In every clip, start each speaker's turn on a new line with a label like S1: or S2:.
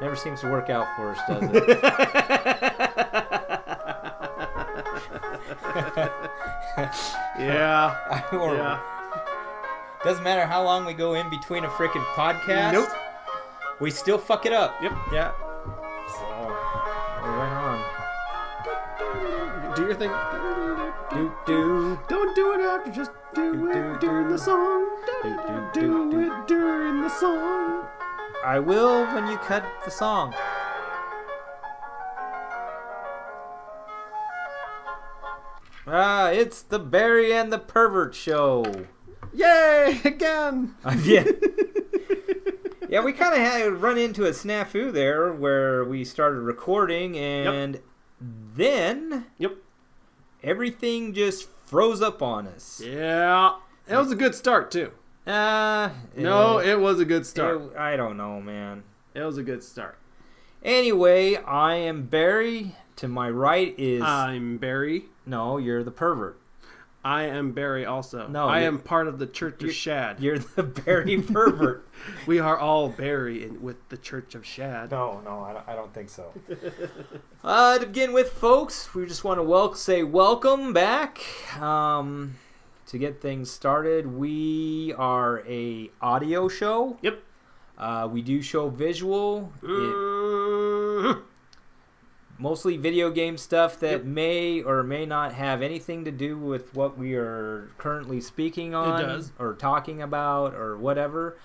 S1: Never seems to work out for us, does it?
S2: Yeah.
S1: Yeah. Doesn't matter how long we go in between a freaking podcast.
S2: Nope.
S1: We still fuck it up.
S2: Yep.
S1: Yeah. So, we're right on.
S2: Do your thing.
S1: Do.
S2: Don't do it after, just do it during the song. Do it during the song.
S1: I will when you cut the song. It's the Barry and the Pervert show.
S2: Yay! Again!
S1: Yeah. Yeah, we kind of had run into a snafu there where we started recording and then everything just froze up on us.
S2: Yeah. It was a good start, too. No, it was a good start.
S1: I don't know, man.
S2: It was a good start.
S1: Anyway, I am Barry. To my right is...
S2: I'm Barry.
S1: No, you're the pervert.
S2: I am Barry also.
S1: No,
S2: I am part of the Church of Shad.
S1: You're the Barry pervert.
S2: We are all Barry with the Church of Shad.
S1: No, I don't think so. To begin with, folks, we just want to say welcome back. To get things started, we are a audio show.
S2: Yep.
S1: We do show visual. Mostly video game stuff that may or may not have anything to do with what we are currently speaking on.
S2: It does.
S1: Or talking about or whatever.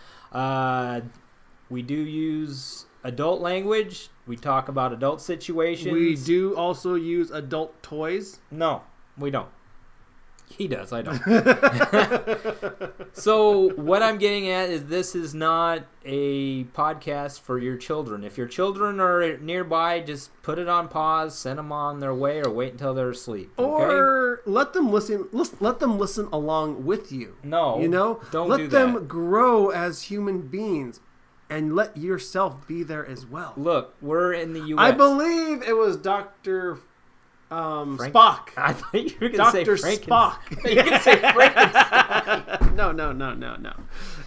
S1: We do use adult language. We talk about adult situations.
S2: We do also use adult toys.
S1: No, we don't. He does, I don't. So what I'm getting at is this is not a podcast for your children. If your children are nearby, just put it on pause, send them on their way, or wait until they're asleep. Okay?
S2: Or let them listen. Let them listen along with you.
S1: No, don't
S2: let
S1: do
S2: them
S1: that.
S2: grow as human beings, and let yourself be there as well.
S1: Look, we're in the U.S.
S2: I believe it was Dr. Spock.
S1: I thought you were going to say
S2: Dr. Spock.
S1: You can say Frankenstein.
S2: No.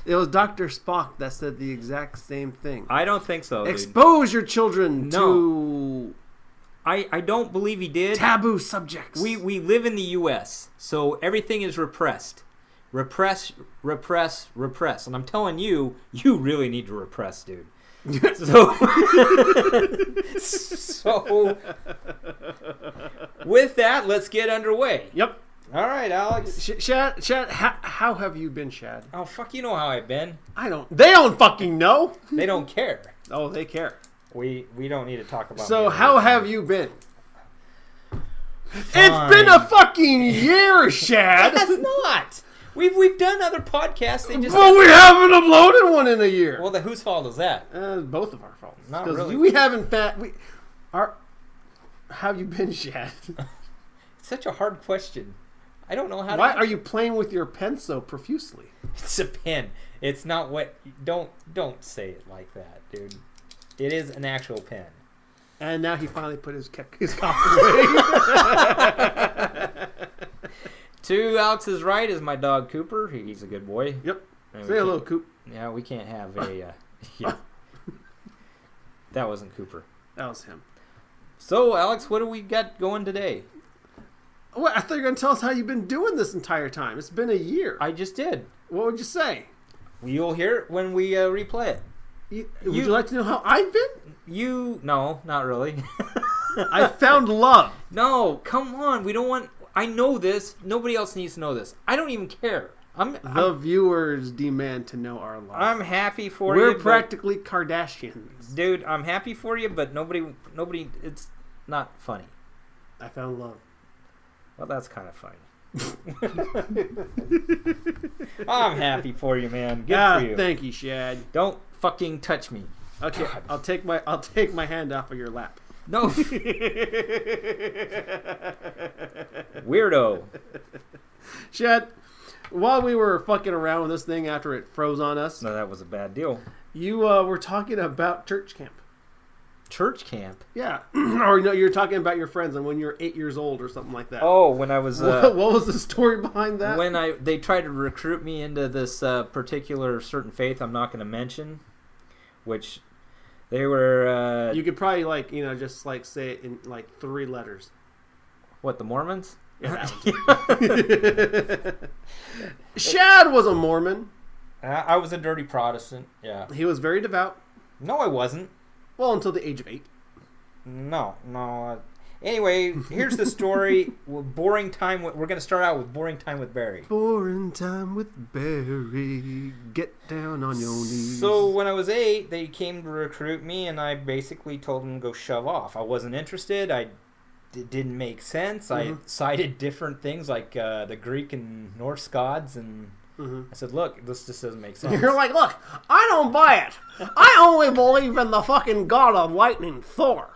S2: It was Dr. Spock that said the exact same thing.
S1: I don't think so, dude.
S2: Expose your children to...
S1: I don't believe he did.
S2: Taboo subjects.
S1: We live in the U.S., so everything is repressed. Repress. And I'm telling you, you really need to repress, dude. So, with that, let's get underway.
S2: Yep.
S1: All right, Alex.
S2: Shad, how have you been, Shad?
S1: Oh, fuck, you know how I've been.
S2: They don't fucking know.
S1: They don't care.
S2: Oh, they care.
S1: We don't need to talk about
S2: So,
S1: me.
S2: how have you been?
S1: Fine.
S2: It's been a fucking year, Shad.
S1: That's not. We've done other podcasts. They just
S2: But we haven't uploaded one in a year.
S1: Well, whose fault is that?
S2: Both of our faults.
S1: Not really.
S2: We haven't how have you been, Shad?
S1: It's such a hard question. I don't know how.
S2: Why are you playing with your pen so profusely?
S1: It's a pen. It's not what. Don't say it like that, dude. It is an actual pen.
S2: And now he finally put his cock away.
S1: To Alex's right is my dog Cooper. He's a good boy.
S2: Yep.
S1: And
S2: Say hello, Coop.
S1: Yeah, we can't have a. Yeah. That wasn't Cooper.
S2: That was him.
S1: So, Alex, what do we got going today?
S2: Well, I thought you were going to tell us how you've been doing this entire time. It's been a year.
S1: I just did.
S2: What would you say?
S1: You'll hear it when we replay it.
S2: Would you like to know how I've been?
S1: No, not really.
S2: I found love.
S1: No, come on. We don't want... I know this. Nobody else needs to know this. I don't even care.
S2: The viewers demand to know our love.
S1: I'm happy for you.
S2: We're practically Kardashians.
S1: Dude, I'm happy for you, but nobody, it's not funny.
S2: I found love.
S1: Well, that's kind of funny. I'm happy for you, man. Good for you.
S2: Thank you, Shad.
S1: Don't fucking touch me.
S2: Okay, God. I'll take my hand off of your lap.
S1: No. Weirdo.
S2: Shad, while we were fucking around with this thing after it froze on us...
S1: No, that was a bad deal.
S2: You were talking about church camp.
S1: Church camp?
S2: Yeah. Or no, you were talking about your friends and when you were 8 years old or something like that.
S1: Oh, when I was...
S2: what was the story behind that?
S1: When they tried to recruit me into this particular certain faith I'm not going to mention, which... They were.
S2: You could probably just say it in 3 letters.
S1: What, the Mormons?
S2: Yeah, that one. Shad was a Mormon.
S1: I was a dirty Protestant. Yeah.
S2: He was very devout.
S1: No, I wasn't.
S2: Well, until the age of 8.
S1: No. Anyway, here's the story. Boring time. We're going to start out with Boring Time with Barry.
S2: Boring time with Barry. Get down on your knees.
S1: So when I was 8, they came to recruit me, and I basically told them to go shove off. I wasn't interested. It didn't make sense. I cited different things like the Greek and Norse gods, and I said, look, this just doesn't make sense.
S2: You're like, look, I don't buy it. I only believe in the fucking god of lightning, Thor.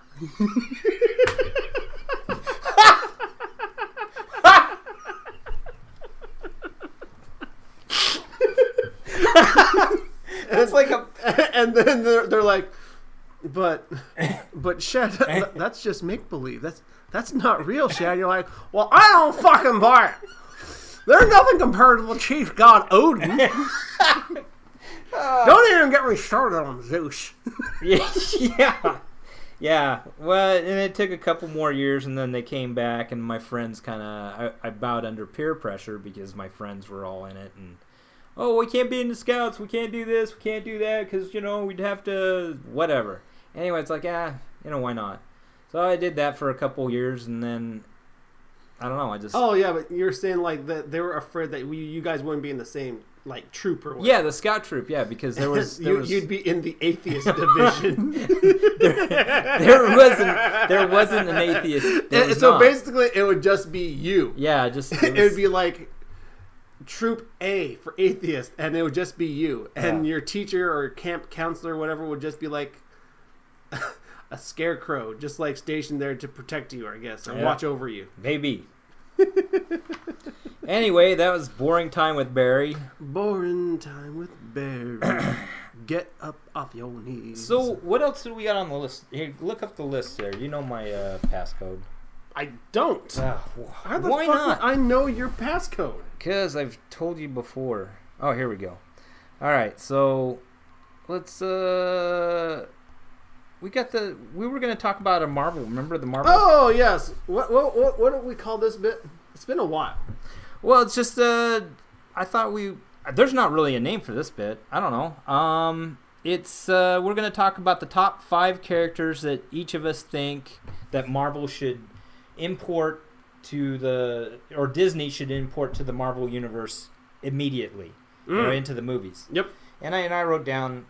S1: It's like a...
S2: And then they're like, but Shad, that's just make-believe. That's not real, Shad. You're like, well, I don't fucking buy it. There's nothing compared to the chief god Odin. Don't even get me started on Zeus.
S1: Yeah. Well, and it took a couple more years, and then they came back, and my friends I bowed under peer pressure because my friends were all in it, and we can't be in the Scouts, we can't do this, we can't do that, because, we'd have to, whatever. Anyway, it's like, why not? So I did that for a couple years, and then, I don't know, I just...
S2: Oh, yeah, but you're saying, that they were afraid that you guys wouldn't be in the same, troop or whatever.
S1: Yeah, the Scout troop, yeah, because there was...
S2: You'd be in the atheist division.
S1: there wasn't an atheist.
S2: So basically, it would just be you.
S1: Yeah,
S2: it would be like... Troop A for atheist, and it would just be you, and your teacher or camp counselor or whatever would just be like a scarecrow, just stationed there to protect you, I guess, or watch over you.
S1: Maybe. Anyway, that was Boring Time with Barry.
S2: Boring Time with Barry. Get up off your knees.
S1: So, what else do we got on the list? Here, look up the list there. You know my passcode.
S2: I don't.
S1: Why not?
S2: I know your passcode.
S1: Because I've told you before. Oh, here we go. All right, so let's. We were going to talk about a Marvel. Remember the Marvel?
S2: Oh yes. What do we call this bit? It's been a while.
S1: Well, it's just I thought there's not really a name for this bit. I don't know. It's we're going to talk about the top 5 characters that each of us think that Marvel should import or Disney should import to the Marvel universe immediately, into the movies.
S2: Yep.
S1: And I wrote down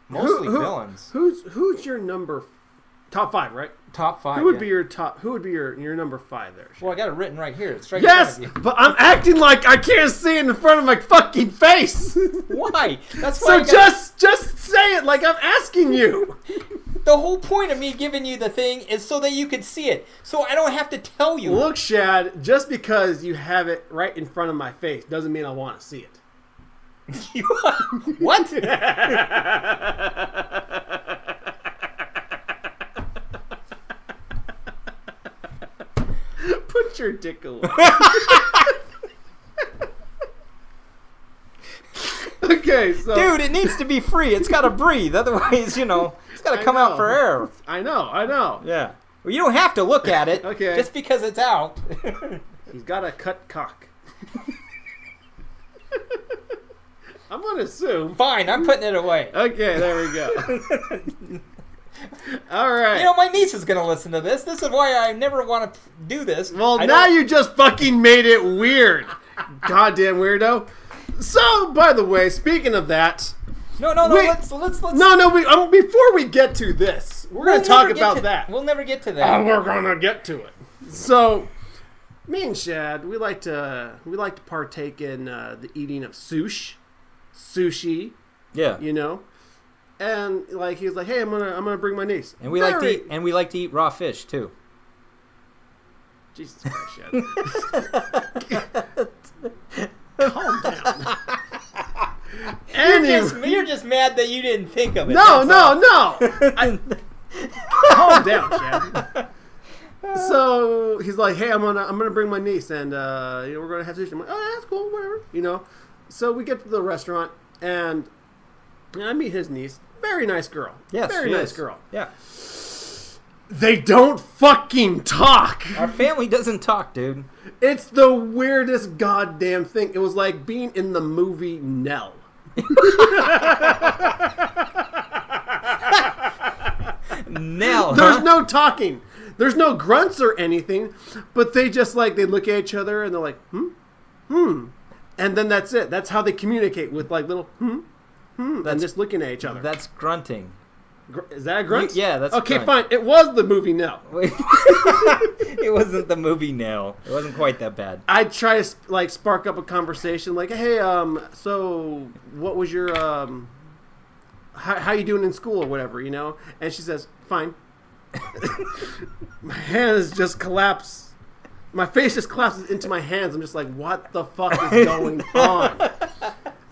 S1: mostly villains.
S2: Who's your number? Top 5, right?
S1: Top 5.
S2: Who would be your top? Who would be your number 5 there?
S1: Well, I got it written right here. It's right.
S2: Yes, in front of you. But I'm acting like I can't see it in front of my fucking face.
S1: Why? That's why.
S2: So just say it like I'm asking you.
S1: The whole point of me giving you the thing is so that you could see it. So I don't have to tell you.
S2: Look, Shad, just because you have it right in front of my face doesn't mean I want to see it.
S1: What?
S2: Put your dick away. Okay, so...
S1: Dude, it needs to be free. It's got to breathe. Otherwise, it's got to come out for air.
S2: I know.
S1: Yeah. Well, you don't have to look at it.
S2: Okay.
S1: Just because it's out.
S2: He's got a cut cock. I'm going to assume.
S1: Fine, I'm putting it away.
S2: Okay, there we go. All right.
S1: My niece is going to listen to this. This is why I never want to do this.
S2: Well, now you just fucking made it weird. Goddamn weirdo. So, by the way, speaking of that...
S1: No, let's...
S2: before we get to this, we're going to talk about that.
S1: We'll never get to that.
S2: We're going to get to it. So, me and Shad, we like to partake in the eating of sushi.
S1: Yeah.
S2: And he was like, "Hey, I'm gonna bring my niece."
S1: And we like to eat raw fish too.
S2: Jesus Christ, Shad. Calm down.
S1: You're just mad that you didn't think of it.
S2: No. Calm down, Shad. So he's like, "Hey, I'm gonna bring my niece, and we're gonna have sushi." I'm like, "Oh, that's cool, whatever." So we get to the restaurant, and And I meet his niece. Very nice girl.
S1: Yes,
S2: very nice girl.
S1: Yeah.
S2: They don't fucking talk.
S1: Our family doesn't talk, dude.
S2: It's the weirdest goddamn thing. It was like being in the movie Nell.
S1: Nell,
S2: There's no talking. There's no grunts or anything, but they just like, they look at each other and they're like, and then that's it. That's how they communicate, with like little and just looking at each other.
S1: That's grunting.
S2: Is that a grunt?
S1: Yeah, that's
S2: okay.
S1: grunt.
S2: Fine. It was the movie Nell.
S1: It wasn't the movie Nell. It wasn't quite that bad.
S2: I'd try to like spark up a conversation, like, hey, so what was your how you doing in school or whatever, you know? And she says, fine. My hands just collapse. My face just collapses into my hands. I'm just like, what the fuck is going on?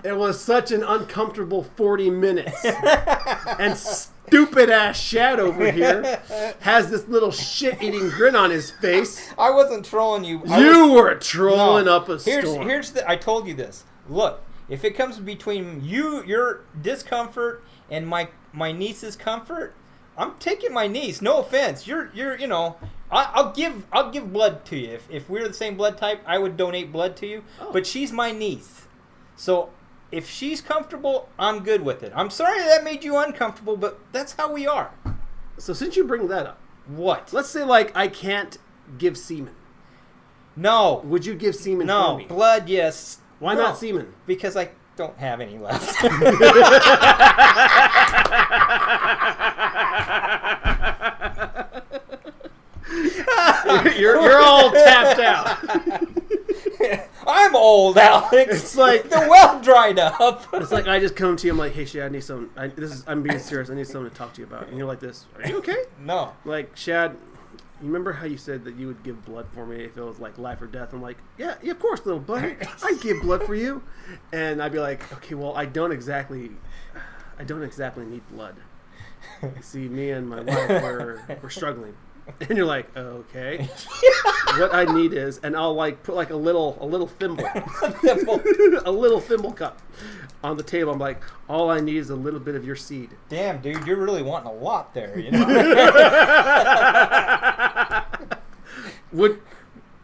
S2: It was such an uncomfortable 40 minutes. And stupid ass Shad over here has this little shit-eating grin on his face.
S1: I wasn't trolling you.
S2: You were trolling up a storm.
S1: I told you this. Look, if it comes between your discomfort and my niece's comfort, I'm taking my niece. No offense. You're you know, I'll give blood to you. If we're the same blood type, I would donate blood to you. Oh. But she's my niece. So if she's comfortable, I'm good with it. I'm sorry that made you uncomfortable, but that's how we are.
S2: So since you bring that up,
S1: what?
S2: Let's say like I can't give semen.
S1: No.
S2: Would you give semen
S1: for
S2: me?
S1: Blood, yes.
S2: Why not semen?
S1: Because I don't have any left.
S2: you're all tapped out.
S1: I'm old, Alex.
S2: It's like
S1: the well dried up.
S2: It's like I just come to you. I'm like, hey, Shad, I need some. I'm being serious. I need something to talk to you about. And you're like this. Are you okay?
S1: No.
S2: Like, Shad, you remember how you said that you would give blood for me if it was like life or death? I'm like, yeah, of course, little buddy. I'd give blood for you. And I'd be like, okay, well, I don't exactly need blood. See, me and my wife we're struggling. And you're like, okay. What I need is, and I'll like put like a little thimble, a little thimble cup on the table. I'm like, all I need is a little bit of your seed.
S1: Damn, dude, you're really wanting a lot there, you know.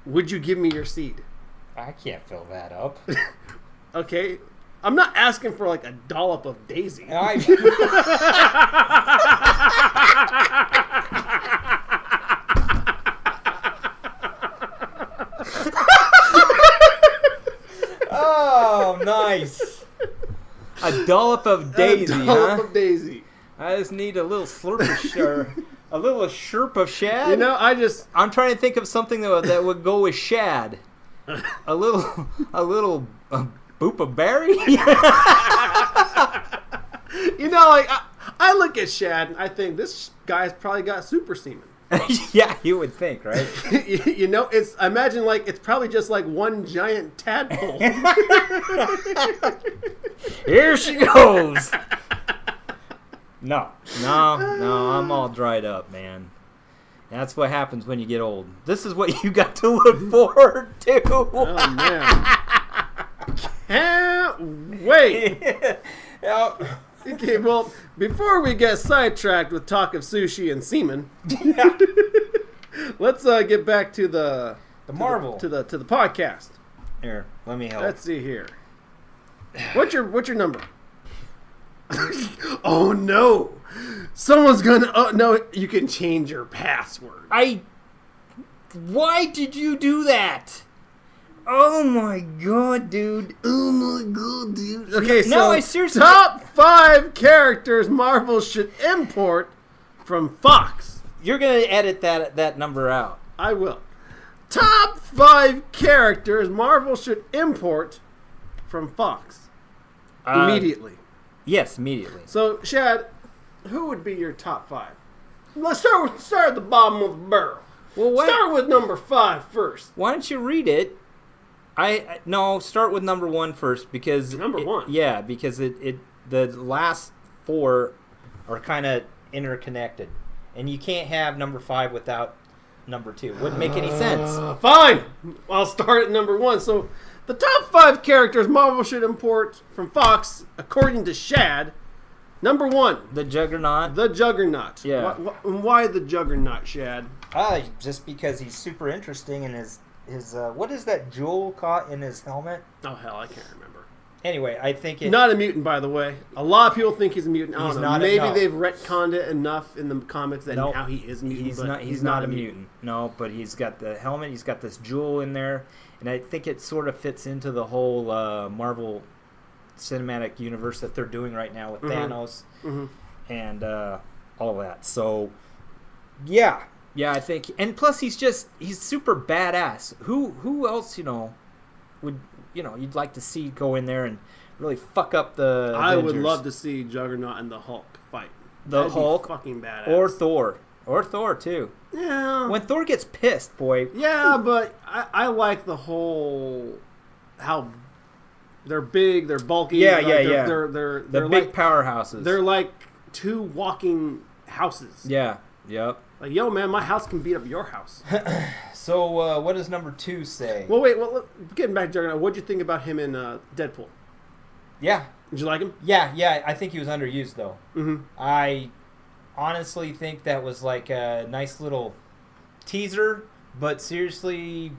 S2: Would you give me your seed?
S1: I can't fill that up.
S2: Okay. I'm not asking for like a dollop of Daisy.
S1: Oh, nice. A dollop of Daisy,
S2: of Daisy.
S1: I just need a little slurp of Shad.
S2: You know,
S1: I'm trying to think of something that would go with Shad. A little boop of berry.
S2: You know, like I look at Shad and I think this guy's probably got super semen.
S1: Yeah, you would think, right?
S2: You know, I imagine like it's probably just like one giant tadpole.
S1: Here she goes. No, I'm all dried up, man. That's what happens when you get old. This is what you got to look forward to.
S2: Oh, man. Can't wait. Okay, well, before we get sidetracked with talk of sushi and semen, let's get back to the
S1: Marvel
S2: to the podcast.
S1: Here, let me help.
S2: Let's see here. What's your number? Oh no! Someone's gonna. Oh no! You can change your password.
S1: Why did you do that? Oh my god, dude.
S2: Oh my god, dude. Okay, so
S1: no, I seriously...
S2: top 5 characters Marvel should import from Fox.
S1: You're going to edit that number out.
S2: I will. Top 5 characters Marvel should import from Fox. Immediately.
S1: Yes, immediately.
S2: So, Shad, who would be your top 5? Let's start at the bottom of the barrel. Well, start with number 5 first.
S1: Why don't you read it? No, start with number 1 first because
S2: number 1.
S1: Yeah, because the last 4 are kind of interconnected, and you can't have number 5 without number 2. Wouldn't make any sense.
S2: Fine, I'll start at number 1. So, the top 5 characters Marvel should import from Fox, according to Shad, Number 1.
S1: The Juggernaut.
S2: The Juggernaut.
S1: Yeah.
S2: Why the Juggernaut, Shad?
S1: Just because he's super interesting and his what is that jewel caught in his helmet?
S2: Oh, hell, I can't remember.
S1: Anyway, I think
S2: Not a mutant, by the way. A lot of people think he's a mutant. I don't know. Maybe
S1: no.
S2: they've retconned it enough in the comics that now he is a mutant.
S1: He's not a mutant. No, but he's got the helmet. He's got this jewel in there. And I think it sort of fits into the whole Marvel cinematic universe that they're doing right now with Thanos and all of that. So, yeah, I think. And plus, he's super badass. Who else, would you'd like to see go in there and really fuck up the Avengers?
S2: Would love to see Juggernaut and the Hulk fight.
S1: That'd Hulk,
S2: be fucking badass.
S1: Or Thor too.
S2: Yeah.
S1: When Thor gets pissed, boy.
S2: Yeah, but I like the whole how they're big, they're bulky.
S1: Yeah.
S2: They're
S1: big
S2: like
S1: powerhouses.
S2: They're like 2 walking houses.
S1: Yeah. Yep.
S2: Like, yo, man, my house can beat up your house.
S1: So, what does number 2 say?
S2: Well, wait. Well, getting back to Juggernaut, what'd you think about him in Deadpool?
S1: Yeah.
S2: Did you like him?
S1: Yeah. I think he was underused, though.
S2: Mm-hmm.
S1: I honestly think that was like a nice little teaser, but seriously,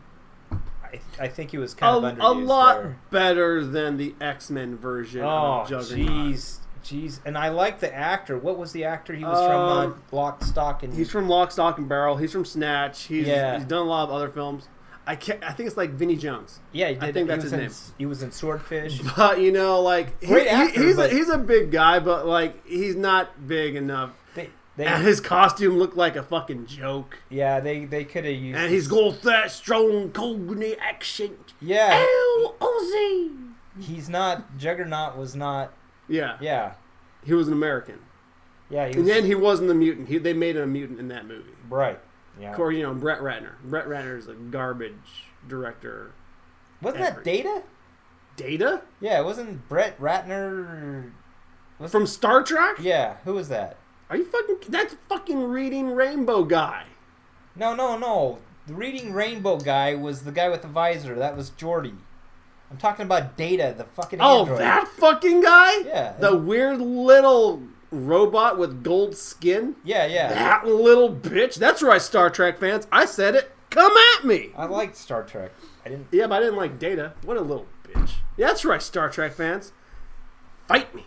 S1: I think he was kind of underused.
S2: A lot better than the X-Men version of Juggernaut.
S1: Jeez. And I like the actor. What was the actor? He was from Lock, Stock, and...
S2: He's from Lock, Stock, and Barrel. He's from Snatch. He's done a lot of other films. I think it's like Vinnie Jones.
S1: Yeah, he did.
S2: I think that's his name.
S1: He was in Swordfish.
S2: But, like...
S1: Great actor,
S2: he's a big guy, but, like, he's not big enough. And his costume looked like a fucking joke.
S1: Yeah, they could have used...
S2: And he's got that strong Cockney accent.
S1: Yeah.
S2: L-O-Z.
S1: He's not... Juggernaut was not...
S2: Yeah.
S1: Yeah.
S2: He was an American.
S1: Yeah,
S2: and then he wasn't a mutant. They made him a mutant in that movie.
S1: Right. Yeah.
S2: Of course, Brett Ratner. Brett Ratner's a garbage director.
S1: Wasn't that Data?
S2: Data?
S1: Yeah, it wasn't Brett Ratner...
S2: From Star Trek?
S1: Yeah, who was that?
S2: Are you fucking... That's fucking Reading Rainbow guy.
S1: No. The Reading Rainbow guy was the guy with the visor. That was Geordi. I'm talking about Data, the fucking android.
S2: Oh, that fucking guy?
S1: Yeah.
S2: The weird little robot with gold skin?
S1: Yeah.
S2: That little bitch? That's right, Star Trek fans. I said it. Come at me.
S1: I liked Star Trek.
S2: Yeah, but I didn't like Data. What a little bitch. Yeah, that's right, Star Trek fans. Fight me.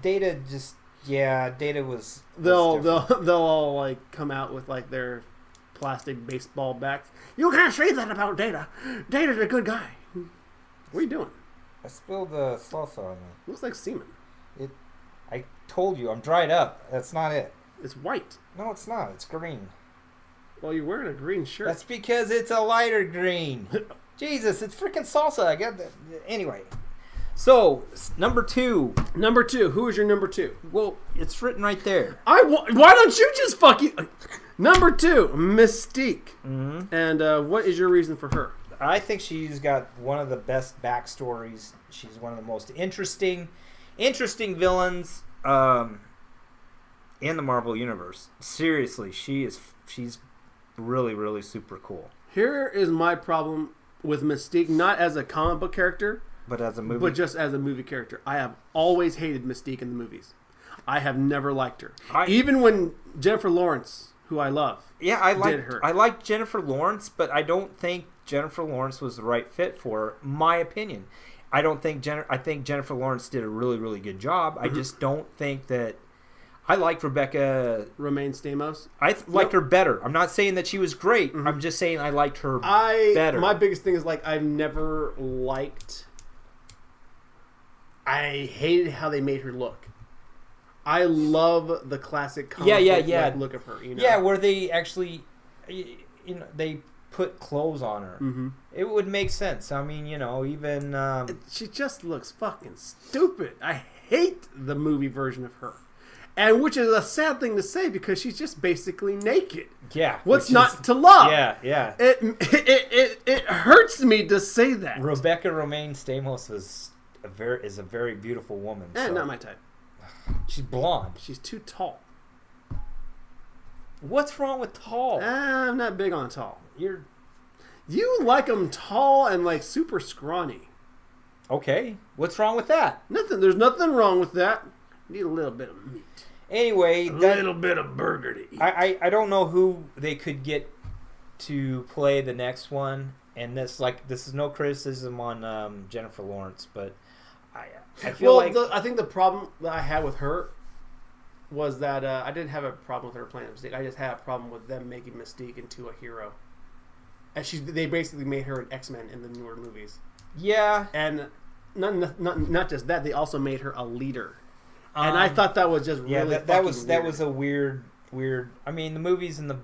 S1: Data just... Yeah, Data was...
S2: They'll all, like, come out with, like, their plastic baseball bats. You can't say that about Data. Data's a good guy. What are you doing?
S1: I spilled the salsa on it.
S2: Looks like semen.
S1: I told you, I'm dried up. That's not it.
S2: It's white.
S1: No, it's not. It's green.
S2: Well, you're wearing a green shirt.
S1: That's because it's a lighter green. Jesus, it's freaking salsa. I got that. Anyway. So, number 2.
S2: Number 2. Who is your number 2?
S1: Well, it's written right there.
S2: Why don't you just fucking... Number 2, Mystique.
S1: Mm-hmm.
S2: And what is your reason for her?
S1: I think she's got one of the best backstories. She's one of the most interesting villains in the Marvel Universe. Seriously, she's really, really super cool.
S2: Here is my problem with Mystique, not as a comic book character,
S1: but as a movie.
S2: But just as a movie character. I have always hated Mystique in the movies. I have never liked her. Even when Jennifer Lawrence, who I love,
S1: I like Jennifer Lawrence, but I don't think Jennifer Lawrence was the right fit for her, my opinion. I think Jennifer Lawrence did a really, really good job. I just don't think that... I liked Rebecca...
S2: Romaine Stamos?
S1: I liked her better. I'm not saying that she was great. Mm-hmm. I'm just saying I liked her better.
S2: My biggest thing is, like, I've never liked... I hated how they made her look. I love the classic comic book look of her.
S1: Yeah, where they actually... they put clothes on her.
S2: Mm-hmm.
S1: It would make sense. I mean, even...
S2: She just looks fucking stupid. I hate the movie version of her. And which is a sad thing to say because she's just basically naked.
S1: Yeah.
S2: What's not to love?
S1: Yeah.
S2: It hurts me to say that.
S1: Rebecca Romaine Stamos is a very beautiful woman.
S2: Not my type.
S1: She's blonde.
S2: She's too tall.
S1: What's wrong with tall?
S2: I'm not big on tall. You like them tall and like super scrawny.
S1: Okay. What's wrong with that?
S2: Nothing. There's nothing wrong with that. Need a little bit of meat.
S1: Anyway,
S2: a little bit of burger to eat.
S1: I don't know who they could get to play the next one, and this is no criticism on Jennifer Lawrence, but I feel
S2: I think the problem that I had with her was that I didn't have a problem with her playing Mystique. I just had a problem with them making Mystique into a hero, and they basically made her an X-Men in the newer movies.
S1: Yeah,
S2: and not just that, they also made her a leader, and I thought that was just really
S1: that was a weird. I mean, the movies and the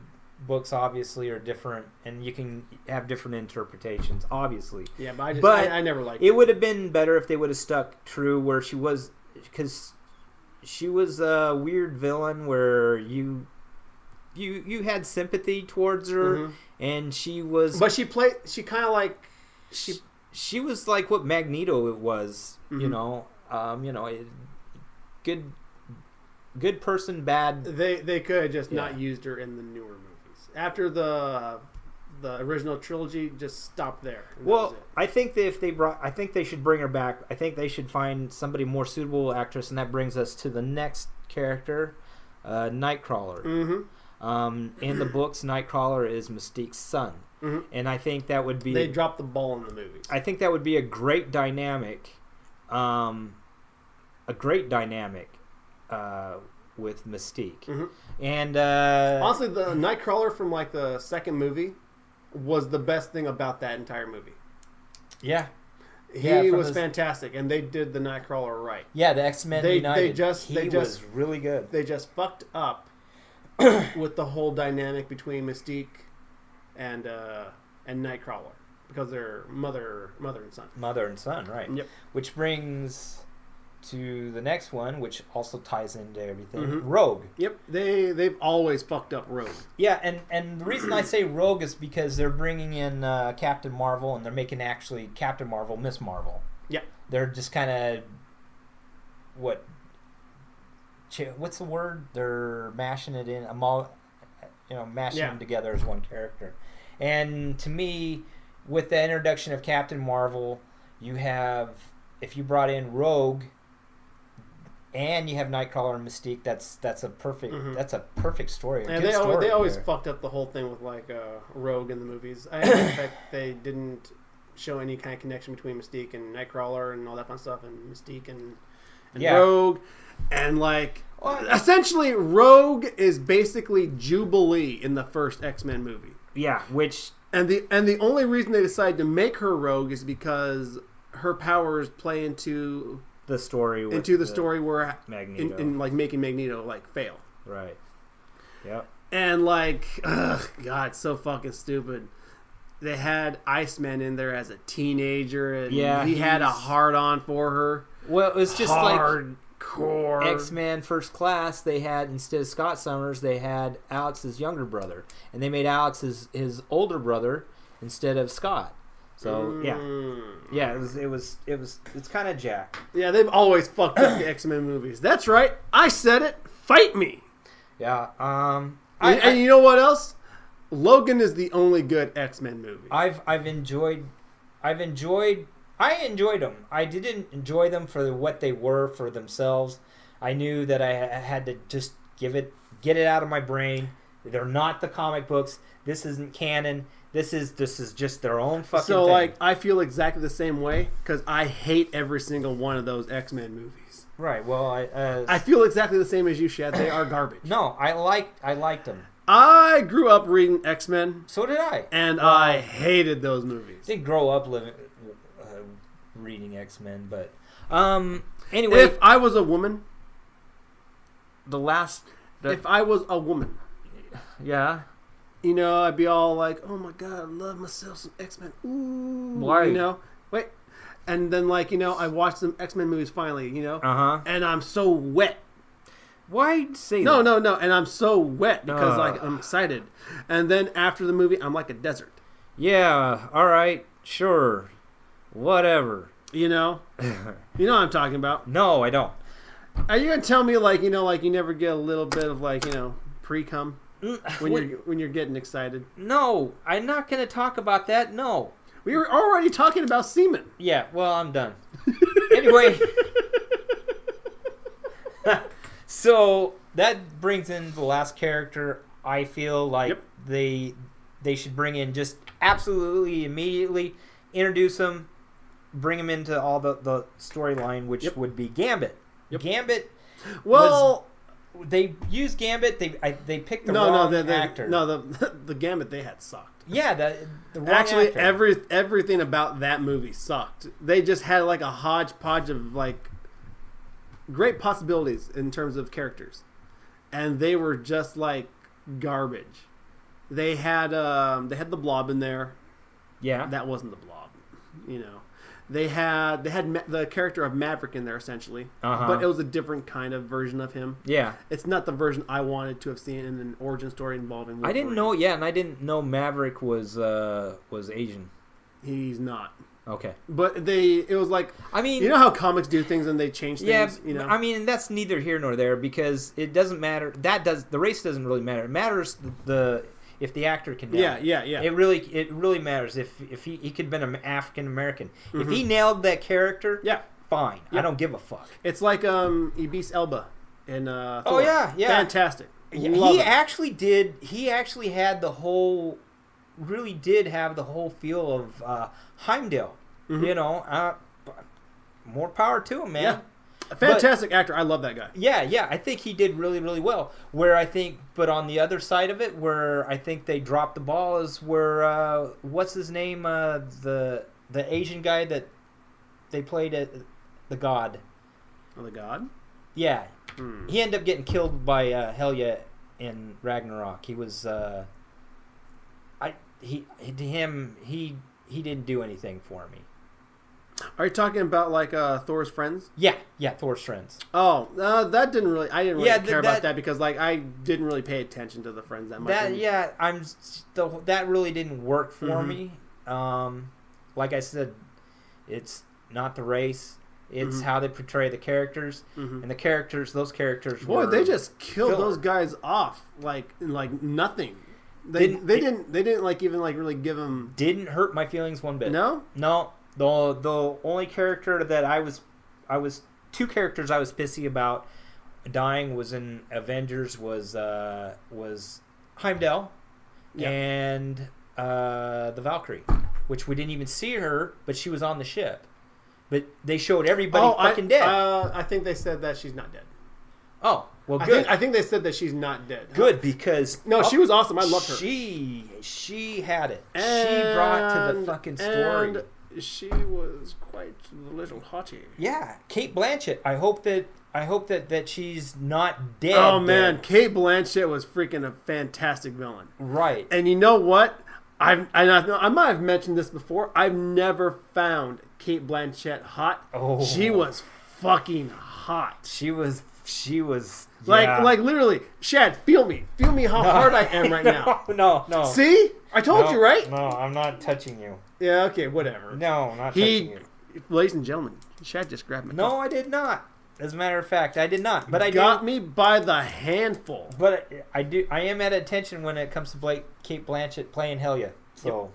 S1: books obviously are different, and you can have different interpretations, obviously.
S2: Yeah, but I never liked it.
S1: It would have been better if they would have stuck true where she was, because she was a weird villain where you had sympathy towards her, and she was.
S2: But she kind of like
S1: she was like what Magneto was, you know, good person, bad.
S2: They could have just not used her in the newer movies. After the original trilogy, just stopped there.
S1: Well, I think that I think they should bring her back. I think they should find somebody more suitable actress, and that brings us to the next character, Nightcrawler. In the books, Nightcrawler is Mystique's son, and I think that would be
S2: they dropped the ball in the movies.
S1: I think that would be a great dynamic, with Mystique. And
S2: honestly, the Nightcrawler from like the second movie was the best thing about that entire movie.
S1: Yeah.
S2: He was fantastic, and they did the Nightcrawler right.
S1: Yeah, the X-Men United.
S2: He was
S1: really good.
S2: They just fucked up with the whole dynamic between Mystique and Nightcrawler because they're mother and son.
S1: Mother and son, right?
S2: Yep.
S1: Which brings to the next one, which also ties into everything. Rogue.
S2: Yep. They've always fucked up Rogue.
S1: Yeah, and the reason I say Rogue is because they're bringing in Captain Marvel, and they're making actually Captain Marvel Miss Marvel.
S2: Yep.
S1: They're just kind of what's the word? They're mashing it in, mashing them together as one character. And to me, with the introduction of Captain Marvel, if you brought in Rogue and you have Nightcrawler and Mystique, that's a perfect story.
S2: And they always fucked up the whole thing with like Rogue in the movies. I expect they didn't show any kind of connection between Mystique and Nightcrawler and all that fun stuff, and Mystique and Rogue, and like essentially Rogue is basically Jubilee in the first X-Men movie.
S1: Yeah,
S2: and the only reason they decided to make her Rogue is because her powers play into
S1: the story
S2: where
S1: Magneto
S2: in like making Magneto like fail.
S1: Right. Yep.
S2: And like, God, it's so fucking stupid. They had Iceman in there as a teenager, and he had a hard-on for her.
S1: Well, it was just
S2: hardcore.
S1: X-Men First Class. They had, instead of Scott Summers, they had Alex's younger brother, and they made Alex his older brother instead of Scott. So it's kind of jacked.
S2: Yeah, they've always fucked up the X-Men movies. That's right, I said it. Fight me.
S1: Yeah.
S2: And you know what else? Logan is the only good X-Men movie.
S1: I enjoyed them. I didn't enjoy them for what they were for themselves. I knew that I had to just get it out of my brain. They're not the comic books. This isn't canon. This is just their own fucking thing.
S2: So like, I feel exactly the same way because I hate every single one of those X-Men movies.
S1: Right. Well,
S2: I feel exactly the same as you, Shad. They are garbage.
S1: No, I liked them.
S2: I grew up reading X-Men.
S1: So did I.
S2: And I hated those movies.
S1: I didn't grow up reading X-Men, but anyway.
S2: If I was a woman,
S1: if I was a woman,
S2: yeah, you know, I'd be all like, "Oh my god, I love myself some X-Men." Ooh,
S1: why?
S2: You know, wait, and then like I watched some X-Men movies finally. And I'm so wet.
S1: Why say
S2: that?
S1: No.
S2: And I'm so wet because I'm excited. And then after the movie, I'm like a desert.
S1: Yeah, all right, sure. Whatever.
S2: You know what I'm talking about.
S1: No, I don't.
S2: Are you gonna tell me like you never get a little bit of like pre-cum when you're getting excited?
S1: No, I'm not gonna talk about that. No.
S2: We were already talking about semen.
S1: Yeah, well, I'm done. Anyway. So that brings in the last character. I feel like they should bring in just absolutely immediately, introduce him, bring him into all the storyline, which would be Gambit. Gambit.
S2: Well,
S1: they used Gambit. They picked the wrong actor.
S2: The Gambit they had sucked.
S1: Yeah, the wrong
S2: Actually,
S1: actor.
S2: everything about that movie sucked. They just had like a hodgepodge of like great possibilities in terms of characters, and they were just like garbage. They had the Blob in there.
S1: Yeah,
S2: that wasn't the Blob. You know, they had the character of Maverick in there essentially, but it was a different kind of version of him.
S1: Yeah,
S2: it's not the version I wanted to have seen in an origin story involving Wolverine.
S1: I didn't know. Yeah, and I didn't know Maverick was Asian.
S2: He's not.
S1: Okay.
S2: But it was like, I mean, you know how comics do things and they change things?
S1: Yeah,
S2: you know?
S1: I mean, that's neither here nor there because it doesn't matter. The race doesn't really matter. It matters if the actor can nail it. Yeah. It really matters if he could have been an African American. If he nailed that character, fine. I don't give a fuck.
S2: It's like Idris Elba in Thor.
S1: Oh yeah.
S2: Fantastic.
S1: He actually did. He actually had the whole. Really did have the whole feel of Heimdall. You know, more power to him, man.
S2: Yeah. A fantastic actor. I love that guy.
S1: Yeah. I think he did really, really well. But on the other side of it, where I think they dropped the ball is where what's his name? The Asian guy that they played at the God.
S2: Oh, the God.
S1: Yeah, he ended up getting killed by Helya in Ragnarok. He was. He didn't do anything for me.
S2: Are you talking about like Thor's friends?
S1: Yeah, Thor's friends.
S2: Oh, that didn't really. I didn't really care about that because like I didn't really pay attention to the friends that much.
S1: That really didn't work for me. Like I said, it's not the race. It's how they portray the characters, and those characters.
S2: Boy, they just killed those guys off like nothing. They didn't like even like really give them.
S1: Didn't hurt my feelings one bit.
S2: No.
S1: The only character that I was two characters I was pissy about dying was in Avengers was Heimdall and the Valkyrie, which we didn't even see her, but she was on the ship. But they showed everybody fucking dead.
S2: I think they said that she's not dead.
S1: Oh, well, good.
S2: I think they said that she's not dead.
S1: Good, because...
S2: No, she was awesome. I loved her.
S1: She had it. She brought to the fucking story.
S2: And she was quite the little hottie.
S1: Yeah, Kate Blanchett. I hope that she's not dead.
S2: Oh, man. Kate Blanchett was freaking a fantastic villain.
S1: Right.
S2: And you know what? I might have mentioned this before. I've never found Kate Blanchett hot.
S1: Oh.
S2: She was fucking hot.
S1: She was
S2: like literally, Shad, feel me how hard I am right now.
S1: No.
S2: See, I told you, right?
S1: No, I'm not touching you.
S2: Yeah, okay, whatever.
S1: No, I'm not touching you.
S2: Ladies and gentlemen, Shad just grabbed me.
S1: No, I did not. As a matter of fact, I did not. But I
S2: got me by the handful.
S1: But I am at attention when it comes to Kate Blanchett playing Helya. So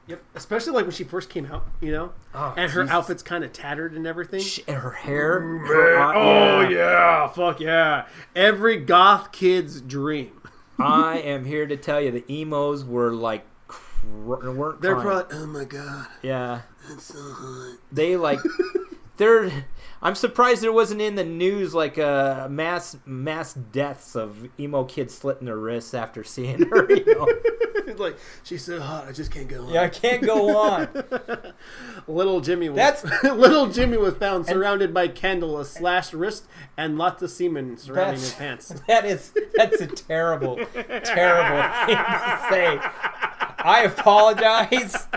S2: Yep. Especially like when she first came out, you know, and her outfit's kind of tattered and everything.
S1: And her hair.
S2: Fuck yeah! Every goth kid's dream.
S1: I am here to tell you the emos were like weren't.
S2: They're
S1: crying.
S2: probably oh my god.
S1: Yeah.
S2: That's so hot.
S1: They like I'm surprised there wasn't in the news like mass deaths of emo kids slitting their wrists after seeing her. You know?
S2: It's like she's so hot, I just can't go on.
S1: Yeah, I can't go on.
S2: Little Jimmy was found surrounded by candle, a slashed wrist, and lots of semen surrounding his pants.
S1: That's a terrible thing to say. I apologize.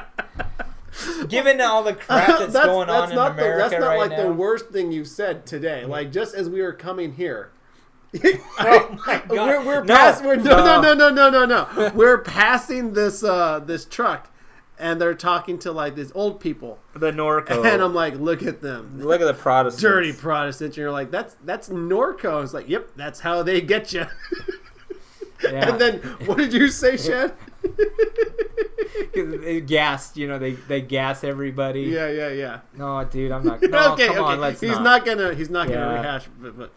S1: Given all the crap that's going on in America right now.
S2: That's not like the worst thing you said today. Like just as we were coming here.
S1: Oh my God.
S2: No. We're passing this truck, and they're talking to like these old people.
S1: The Norco.
S2: And I'm like, look at them.
S1: Look at the Protestants.
S2: Dirty Protestants. And you're like, that's Norco. It's like, yep, that's how they get you.
S1: Yeah.
S2: And then what did you say, Shad?
S1: Because they gassed, they gas everybody.
S2: Yeah.
S1: No, dude, I'm not. No,
S2: okay,
S1: come on, let's
S2: he's
S1: not.
S2: not gonna rehash, but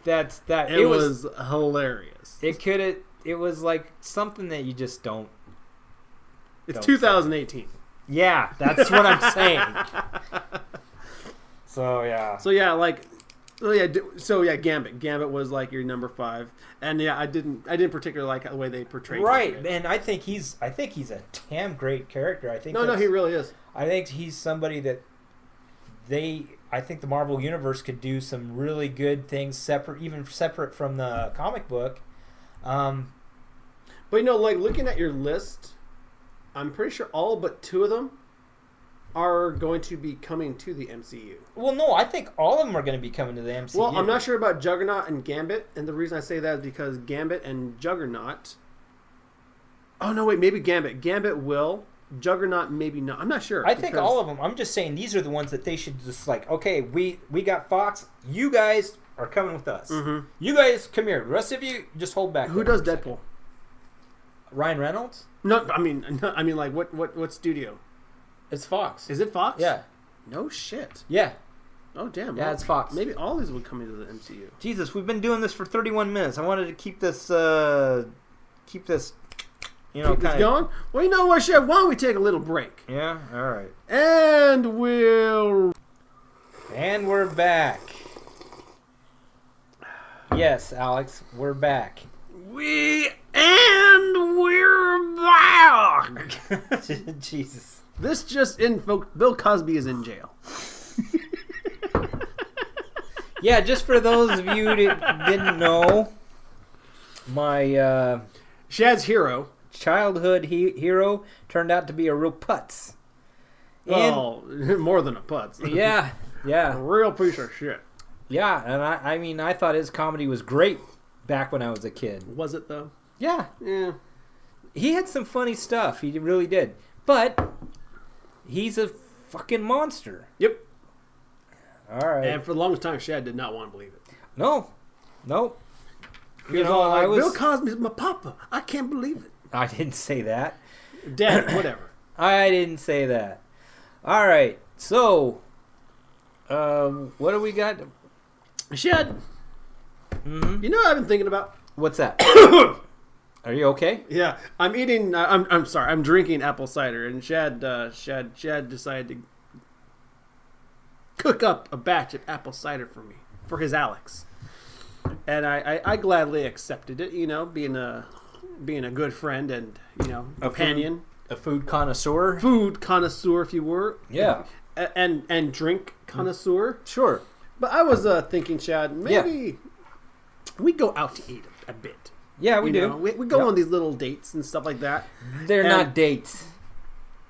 S2: it was hilarious.
S1: It was like something that you just don't.
S2: It's 2018.
S1: Yeah, that's what I'm saying. So yeah, Gambit. Gambit was like your number 5, and yeah, I didn't particularly like the way they portrayed him. Right, and I think he's a damn great character.
S2: No, he really is.
S1: I think he's somebody that I think the Marvel Universe could do some really good things separate from the comic book.
S2: But like looking at your list, I'm pretty sure all but 2 of them are going to be coming to the MCU.
S1: Well, no, I think all of them are going to be coming to the MCU.
S2: Well, I'm not sure about Juggernaut and Gambit, and the reason I say that is because Gambit and Juggernaut... Oh, no, wait, maybe Gambit. Gambit will. Juggernaut, maybe not. I'm not sure.
S1: I think all of them. I'm just saying these are the ones that they should just like, okay, we got Fox. You guys are coming with us. Mm-hmm. You guys, come here. The rest of you, just hold back.
S2: Who does Deadpool?
S1: Ryan Reynolds?
S2: No, I mean, like, what studio?
S1: It's Fox.
S2: Is it Fox?
S1: Yeah.
S2: No shit.
S1: Yeah.
S2: Oh, damn.
S1: Yeah, it's Fox.
S2: Maybe all these would come into the MCU.
S1: Jesus, we've been doing this for 31 minutes. I wanted to keep this, keep this
S2: going? Well, you know what, Chef? Why don't we take a little break?
S1: Yeah? All right.
S2: And
S1: we're back. Yes, Alex, we're back.
S2: We're back!
S1: Jesus.
S2: This just in, folks, Bill Cosby is in jail.
S1: Yeah, just for those of you that didn't know, my
S2: Shad's hero,
S1: childhood hero, turned out to be a real putz.
S2: Well, more than a putz.
S1: Yeah.
S2: A real piece of shit.
S1: Yeah, and I mean, I thought his comedy was great back when I was a kid.
S2: Was it, though?
S1: Yeah.
S2: Yeah.
S1: He had some funny stuff. He really did. But he's a fucking monster.
S2: Yep.
S1: All right.
S2: And for the longest time, Shad did not want to believe it.
S1: No. Nope.
S2: You know, like, Bill Cosby's my papa. I can't believe it.
S1: I didn't say that.
S2: Dad, whatever.
S1: I didn't say that. All right. So, what do we got?
S2: Shad.
S1: Mm-hmm.
S2: You know what I've been thinking about?
S1: What's that? Are you okay?
S2: Yeah, I'm eating. I'm sorry. I'm drinking apple cider, and Shad decided to cook up a batch of apple cider for me for his Alex, and I gladly accepted it. You know, being a good friend and companion,
S1: a food connoisseur,
S2: if you were.
S1: Yeah,
S2: and drink connoisseur.
S1: Sure.
S2: But I was thinking, Shad, maybe we go out to eat a bit.
S1: Yeah, we do.
S2: We go on these little dates and stuff like that.
S1: They're not dates.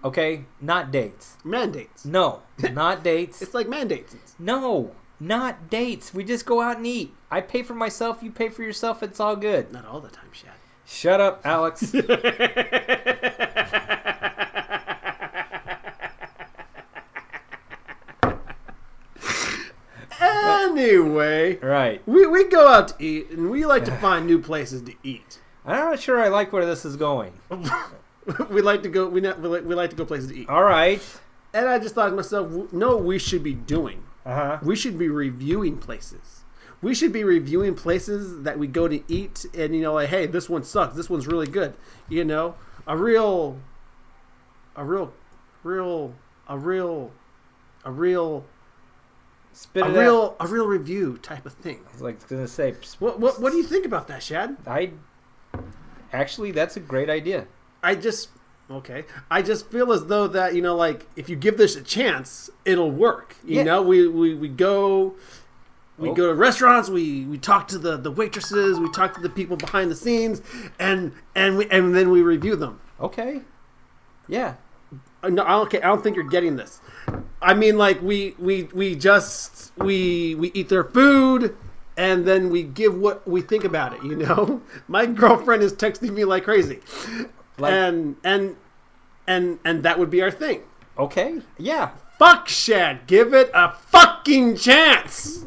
S1: Okay? Not dates.
S2: Mandates.
S1: No, not dates.
S2: It's like mandates.
S1: No, not dates. We just go out and eat. I pay for myself, you pay for yourself, it's all good.
S2: Not all the time, Shad.
S1: Shut up, Alex.
S2: Anyway,
S1: right.
S2: We go out to eat, and we like to find new places to eat.
S1: I'm not sure I like where this is going.
S2: we like to go. We like to go places to eat.
S1: All right.
S2: And I just thought to myself, no, we should be doing.
S1: We
S2: should be reviewing places. We should be reviewing places that we go to eat, and like, hey, this one sucks. This one's really good. A real a real review type of thing.
S1: I was like gonna say,
S2: what do you think about that, Shad?
S1: Actually, that's a great idea.
S2: I just feel as though that like if you give this a chance, it'll work. You know, we go to restaurants, we talk to the waitresses, we talk to the people behind the scenes, and then we review them.
S1: Okay. Yeah.
S2: No, I don't think you're getting this. I mean, like we eat their food, and then we give what we think about it. My girlfriend is texting me like crazy, and that would be our thing.
S1: Okay. Yeah.
S2: Fuck Shad, give it a fucking chance.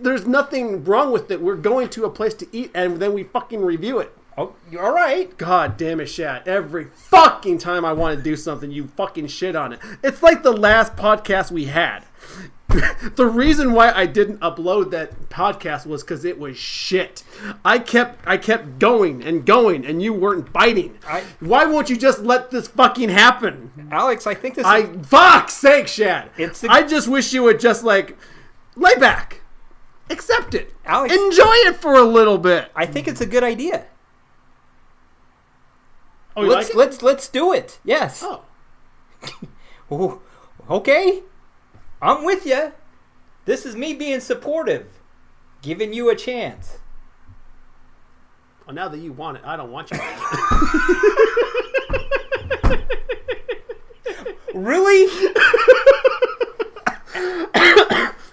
S2: There's nothing wrong with it. We're going to a place to eat, and then we fucking review it.
S1: Oh, you're all right.
S2: God damn it, Shad. Every fucking time I want to do something, you fucking shit on it. It's like the last podcast we had. The reason why I didn't upload that podcast was because it was shit. I kept going, and you weren't biting. Why won't you just let this fucking happen?
S1: Alex, I think this
S2: fuck's sake, Shad. I just wish you would just, like, lay back. Accept it.
S1: Alex,
S2: enjoy it for a little bit.
S1: I think it's a good idea.
S2: Oh, let's
S1: do it. Yes. Oh. Okay. I'm with you. This is me being supportive, giving you a chance.
S2: Well, now that you want it, I don't want you to have it.
S1: Really?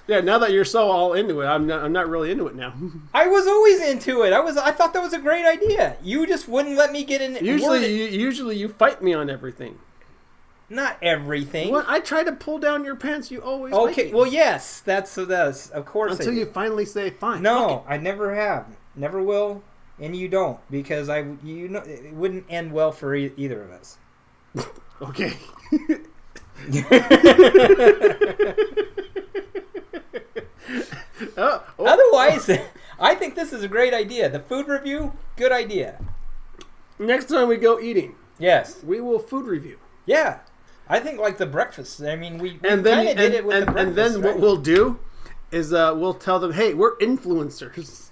S2: Yeah, now that you're so all into it, I'm not really into it now.
S1: I was always into it. I thought that was a great idea. You just wouldn't let me get in.
S2: Usually you fight me on everything.
S1: Not everything.
S2: What? I try to pull down your pants. You always
S1: okay. Well, yes, that's of course.
S2: Until you finally say fine.
S1: No, I never have, never will, and you don't, because it wouldn't end well for either of us.
S2: Okay.
S1: Otherwise, I think this is a great idea. The food review, good idea.
S2: Next time we go eating,
S1: yes,
S2: we will food review.
S1: Yeah. I think like the breakfast. I mean, we kind of did it with the breakfast.
S2: And then what we'll do is we'll tell them, hey, we're influencers,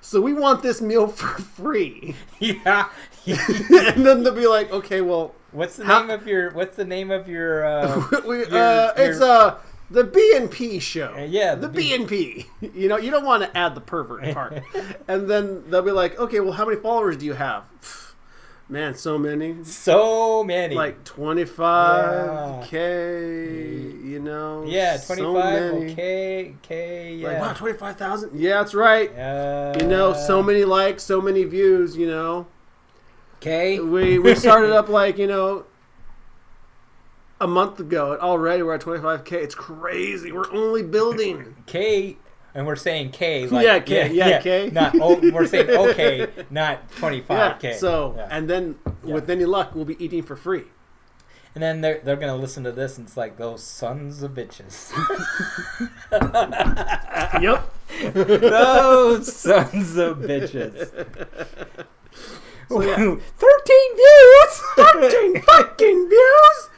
S2: so we want this meal for free.
S1: Yeah.
S2: And then they'll be like, okay, well,
S1: what's the name of your?
S2: It's the B&P show.
S1: Yeah,
S2: the B&P. You know, you don't want to add the pervert part. And then they'll be like, okay, well, how many followers do you have? Man, so many.
S1: So many.
S2: Like 25K, you know.
S1: Yeah, 25K, yeah.
S2: Like, wow, 25,000? Yeah, that's right. You know, so many likes, so many views, you know.
S1: K.
S2: We started up like, you know, a month ago, and already we're at 25K. It's crazy. We're only building.
S1: K. And we're saying K. Like,
S2: yeah, K. Yeah, K.
S1: We're saying okay, not 25K.
S2: Yeah, so, and then with any luck, we'll be eating for free.
S1: And then they're going to listen to this, and it's like, those sons of bitches.
S2: Yep.
S1: Those sons of bitches.
S2: So, yeah.
S1: 13 views!
S2: 13 fucking views!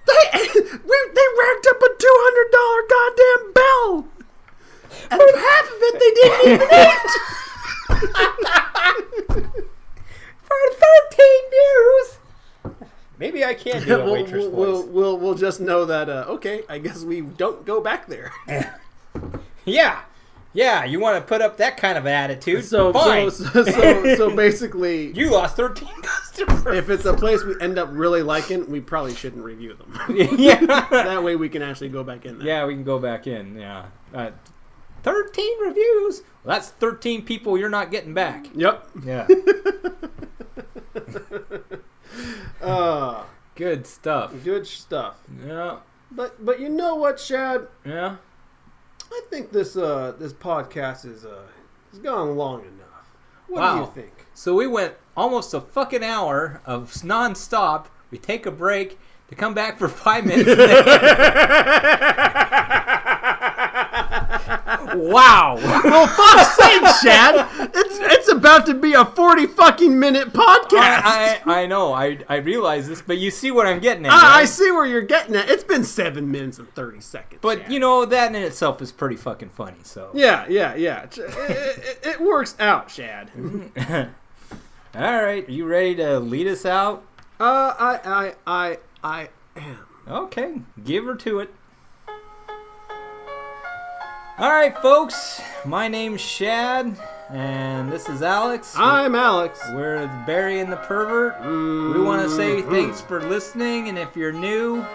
S2: They racked up a $200 goddamn bill! And half of it they didn't even eat!
S1: For 13 views! Maybe I can't do a waitress voice.
S2: We'll just know that, okay, I guess we don't go back there.
S1: Yeah, you want to put up that kind of attitude?
S2: So
S1: fine.
S2: So basically,
S1: you lost 13 customers.
S2: If it's a place we end up really liking, we probably shouldn't review them.
S1: Yeah,
S2: that way we can actually go back in there.
S1: Yeah, we can go back in. Yeah, 13 reviews. Well, that's 13 people you're not getting back.
S2: Yep.
S1: Yeah. Good stuff.
S2: Good stuff.
S1: Yeah.
S2: But you know what, Shad?
S1: Yeah.
S2: I think this podcast has gone long enough. What do you think?
S1: So we went almost a fucking hour of nonstop. We take a break to come back for 5 minutes. Wow.
S2: Well, fuck's sake, Shad. It's about to be a 40 fucking minute podcast.
S1: I know. I realize this, but you see what I'm getting at.
S2: I see where you're getting at. It's been 7 minutes and 30 seconds.
S1: But,
S2: Shad.
S1: You know, that in itself is pretty fucking funny, so.
S2: Yeah. It works out, Shad.
S1: All right. Are you ready to lead us out?
S2: I am.
S1: Okay. Give her to it. Alright, folks, my name's Shad, and this is Alex.
S2: I'm Alex.
S1: We're Barry and the Pervert. We want to say thanks for listening, and if you're new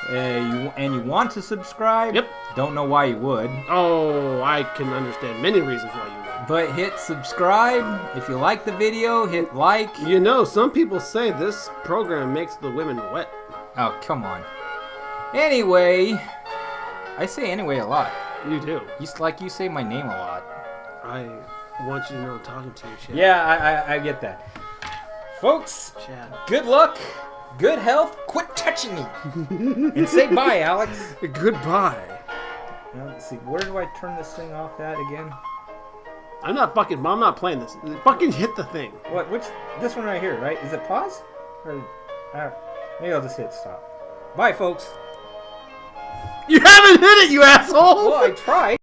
S1: and you want to subscribe, don't know why you would.
S2: Oh, I can understand many reasons why you would.
S1: But hit subscribe. If you like the video, hit like.
S2: You know, some people say this program makes the women wet.
S1: Oh, come on. Anyway, I say anyway a lot.
S2: You do.
S1: You say my name a lot.
S2: want you to know I'm talking to you, Chad.
S1: Yeah, I get that. Folks,
S2: Chad.
S1: Good luck, good health, quit touching me. And say bye, Alex.
S2: Goodbye.
S1: Now, let's see, where do I turn this thing off at again?
S2: I'm not playing this. Fucking hit the thing.
S1: What? This one right here, right? Is it pause? Or, maybe I'll just hit stop. Bye, folks.
S2: You haven't hit it, you asshole!
S1: Well, I tried.